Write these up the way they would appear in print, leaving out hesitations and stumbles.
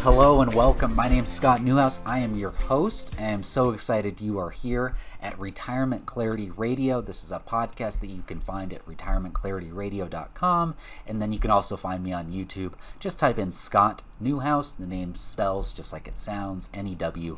Hello and welcome. My name is Scott Newhouse. I am your host. I am so excited you are here at Retirement Clarity Radio. This is a podcast that you can find at retirementclarityradio.com, and then you can also find me on YouTube. Just type in Scott Newhouse. The name spells just like it sounds, Newhouse.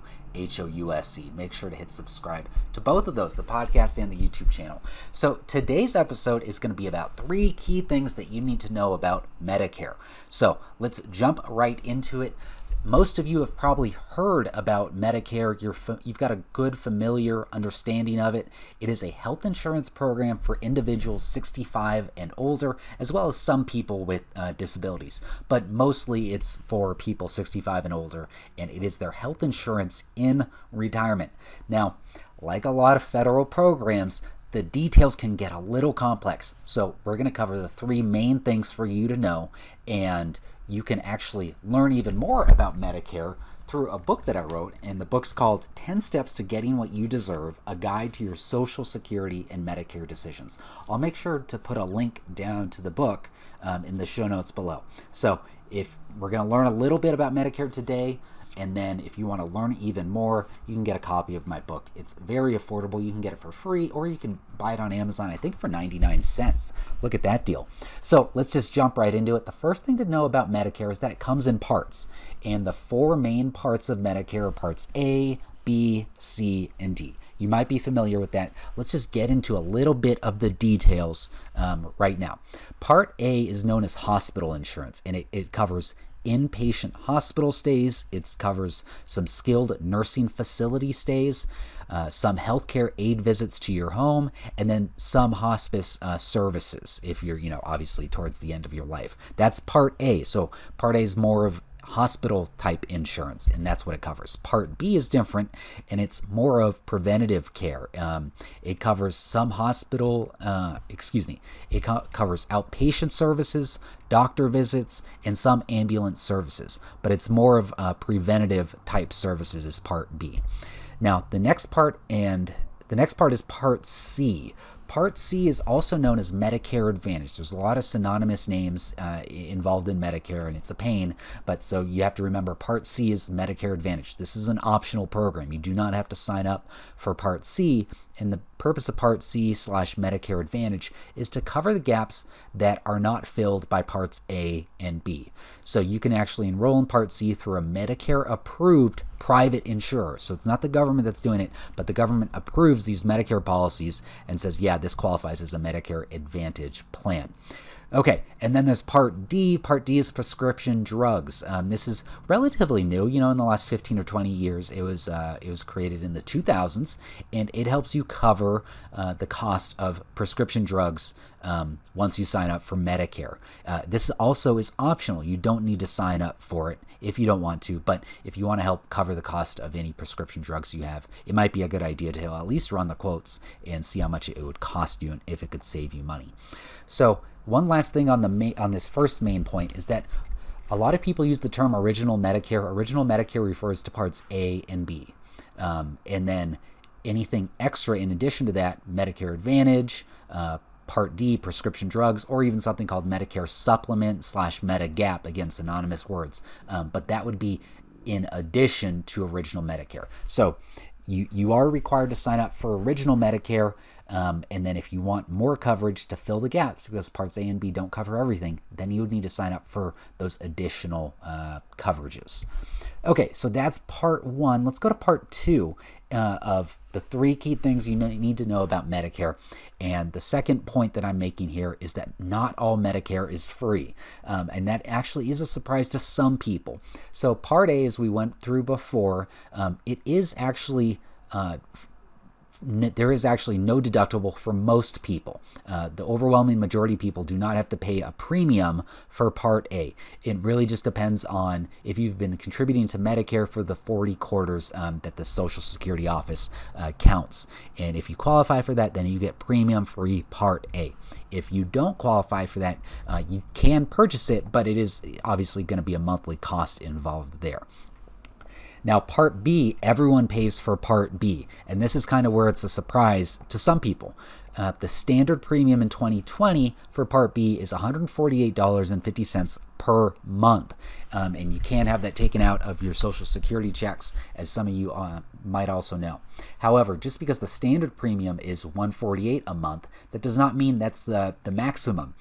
Make sure to hit subscribe to both of those, the podcast and the YouTube channel. So today's episode is going to be about 3 key things that you need to know about Medicare. So let's jump right into it. Most of you have probably heard about Medicare. You've got a good familiar understanding of it. It is a health insurance program for individuals 65 and older, as well as some people with disabilities. But mostly it's for people 65 and older, and it is their health insurance in retirement. Now, like a lot of federal programs, the details can get a little complex. So we're going to cover the 3 main things for you to know, and you can actually learn even more about Medicare through a book that I wrote, and the book's called 10 Steps to Getting What You Deserve, A Guide to Your Social Security and Medicare Decisions. I'll make sure to put a link down to the book in the show notes below. So if we're going to learn a little bit about Medicare today, and then if you want to learn even more, you can get a copy of my book. It's very affordable. You can get it for free, or you can buy it on Amazon, I think for 99 cents. Look at that deal. So let's just jump right into it. The first thing to know about Medicare is that it comes in parts. And the 4 main parts of Medicare are parts A, B, C, and D. You might be familiar with that. Let's just get into a little bit of the details right now. Part A is known as hospital insurance, and it covers inpatient hospital stays. It covers some skilled nursing facility stays, some healthcare aid visits to your home, and then some hospice services if you're, obviously towards the end of your life. That's Part A. So Part A is more of hospital type insurance, and that's what it covers. Part B is different, and it's more of preventative care. It covers some hospital, it covers outpatient services, doctor visits, and some ambulance services, but it's more of preventative type services is Part B. Now, the next part is Part C. Part C is also known as Medicare Advantage. There's a lot of synonymous names involved in Medicare, and it's a pain, but so you have to remember Part C is Medicare Advantage. This is an optional program. You do not have to sign up for Part C, and the purpose of Part C/Medicare Advantage is to cover the gaps that are not filled by Parts A and B. So you can actually enroll in Part C through a Medicare-approved private insurer. So it's not the government that's doing it, but the government approves these Medicare policies and says, yeah, this qualifies as a Medicare Advantage plan. Okay, and then there's Part D. Part D is prescription drugs. This is relatively new. In the last 15 or 20 years, it was created in the 2000s, and it helps you cover the cost of prescription drugs once you sign up for Medicare. This also is optional. You don't need to sign up for it if you don't want to, but if you want to help cover the cost of any prescription drugs you have, it might be a good idea to at least run the quotes and see how much it would cost you and if it could save you money. So one last thing on this first main point is that a lot of people use the term original Medicare. Original Medicare refers to Parts A and B. And then anything extra in addition to that, Medicare Advantage, Part D, prescription drugs, or even something called Medicare Supplement /Medigap, again, synonymous words. But that would be in addition to original Medicare. So you are required to sign up for original Medicare, and then if you want more coverage to fill the gaps, because Parts A and B don't cover everything, then you would need to sign up for those additional coverages. Okay, so that's Part 1. Let's go to Part 2 of the 3 key things you need to know about Medicare. And the second point that I'm making here is that not all Medicare is free. And that actually is a surprise to some people. So Part A, as we went through before, it is actually there is actually no deductible for most people. The overwhelming majority of people do not have to pay a premium for Part A. It really just depends on if you've been contributing to Medicare for the 40 quarters that the Social Security office counts. And if you qualify for that, then you get premium-free Part A. If you don't qualify for that, you can purchase it, but it is obviously going to be a monthly cost involved there. Now, Part B, everyone pays for Part B, and this is kind of where it's a surprise to some people. The standard premium in 2020 for Part B is $148.50 per month. And you can have that taken out of your Social Security checks, as some of you might also know. However, just because the standard premium is $148 a month, that does not mean that's the maximum.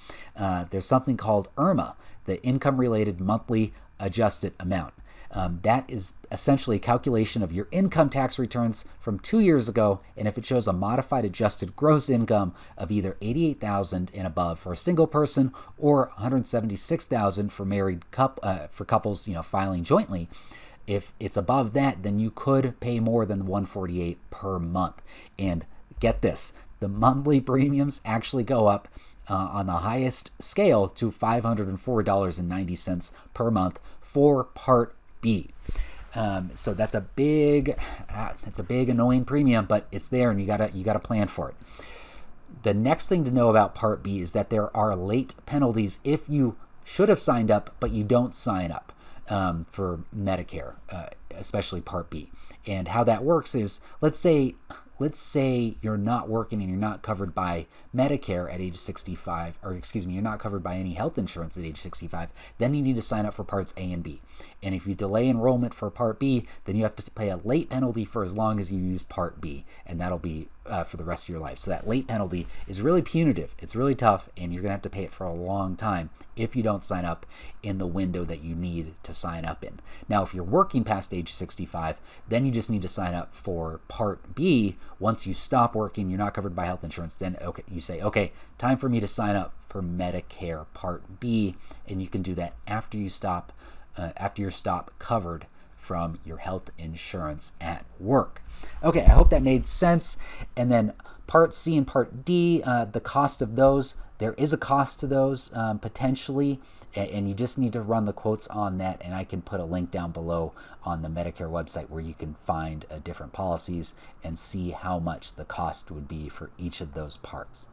There's something called IRMA, the Income-Related Monthly Adjusted Amount. That is essentially a calculation of your income tax returns from 2 years ago, and if it shows a modified adjusted gross income of either $88,000 and above for a single person or $176,000 for married for couples, filing jointly. If it's above that, then you could pay more than $148 per month. And get this, the monthly premiums actually go up on the highest scale to $504.90 per month for Part B. So that's a big annoying premium, but it's there, and you gotta plan for it. The next thing to know about Part B is that there are late penalties if you should have signed up but you don't sign up for Medicare, especially Part B. And how that works is, let's say you're not working and you're not covered by Medicare at age 65, or you're not covered by any health insurance at age 65, then you need to sign up for Parts A and B. And if you delay enrollment for Part B, then you have to pay a late penalty for as long as you use Part B, and that'll be for the rest of your life. So that late penalty is really punitive. It's really tough, and you're going to have to pay it for a long time if you don't sign up in the window that you need to sign up in. Now, if you're working past age 65, then you just need to sign up for Part B. Once you stop working, you're not covered by health insurance, then you say, okay, time for me to sign up for Medicare Part B, and you can do that after you're covered from your health insurance at work. Okay, I hope that made sense. And then Part C and Part D, the cost of those, there is a cost to those potentially, and you just need to run the quotes on that, and I can put a link down below on the Medicare website where you can find different policies and see how much the cost would be for each of those parts.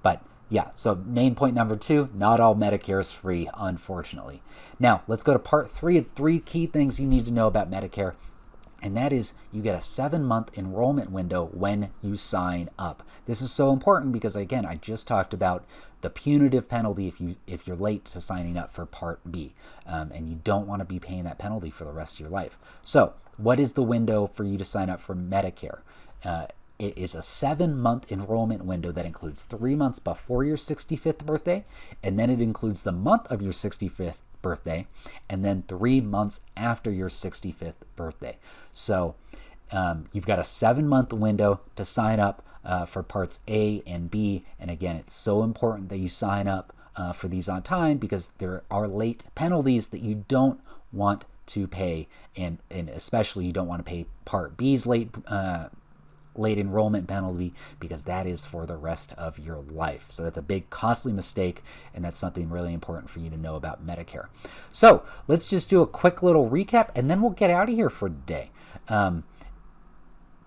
But yeah, so main point number 2, not all Medicare is free, unfortunately. Now, let's go to Part 3, 3 key things you need to know about Medicare. And that is, you get a 7-month enrollment window when you sign up. This is so important because, again, I just talked about the punitive penalty if you're late to signing up for Part B, and you don't want to be paying that penalty for the rest of your life. So, what is the window for you to sign up for Medicare? It is a 7-month enrollment window that includes 3 months before your 65th birthday, and then it includes the month of your 65th birthday, and then 3 months after your 65th birthday. So you've got a 7-month window to sign up for Parts A and B, and again, it's so important that you sign up for these on time because there are late penalties that you don't want to pay, and especially you don't want to pay Part B's late enrollment penalty, because that is for the rest of your life. So that's a big costly mistake, and that's something really important for you to know about Medicare. So let's just do a quick little recap, and then we'll get out of here for today.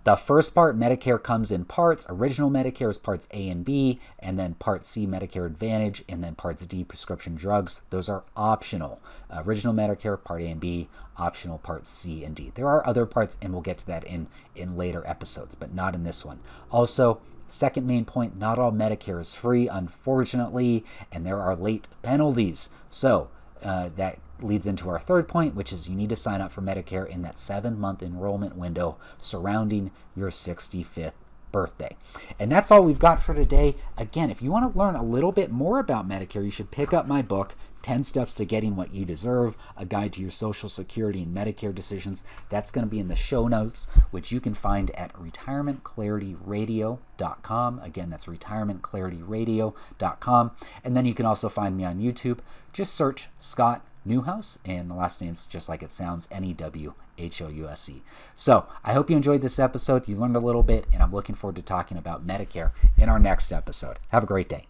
The first part, Medicare, comes in parts. Original Medicare is Parts A and B, and then Part C, Medicare Advantage, and then Parts D, prescription drugs. Those are optional. Original Medicare, Part A and B, optional Parts C and D. There are other parts, and we'll get to that in later episodes, but not in this one. Also, second main point, not all Medicare is free, unfortunately, and there are late penalties. So that leads into our third point, which is you need to sign up for Medicare in that 7-month enrollment window surrounding your 65th birthday. And that's all we've got for today. Again, if you want to learn a little bit more about Medicare, you should pick up my book, 10 Steps to Getting What You Deserve, a guide to your Social Security and Medicare decisions. That's going to be in the show notes, which you can find at retirementclarityradio.com. Again, that's retirementclarityradio.com. And then you can also find me on YouTube. Just search Scott Newhouse, and the last name's just like it sounds, Newhouse. So I hope you enjoyed this episode. You learned a little bit, and I'm looking forward to talking about Medicare in our next episode. Have a great day.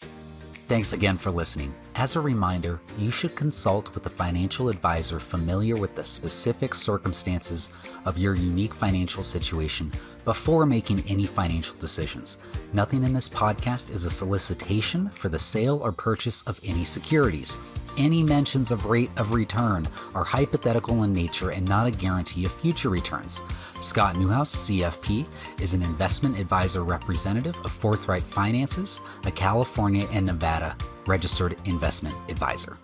Thanks again for listening. As a reminder, you should consult with a financial advisor familiar with the specific circumstances of your unique financial situation before making any financial decisions. Nothing in this podcast is a solicitation for the sale or purchase of any securities. Any mentions of rate of return are hypothetical in nature and not a guarantee of future returns. Scott Newhouse, CFP, is an investment advisor representative of Forthright Finances, a California and Nevada registered investment advisor.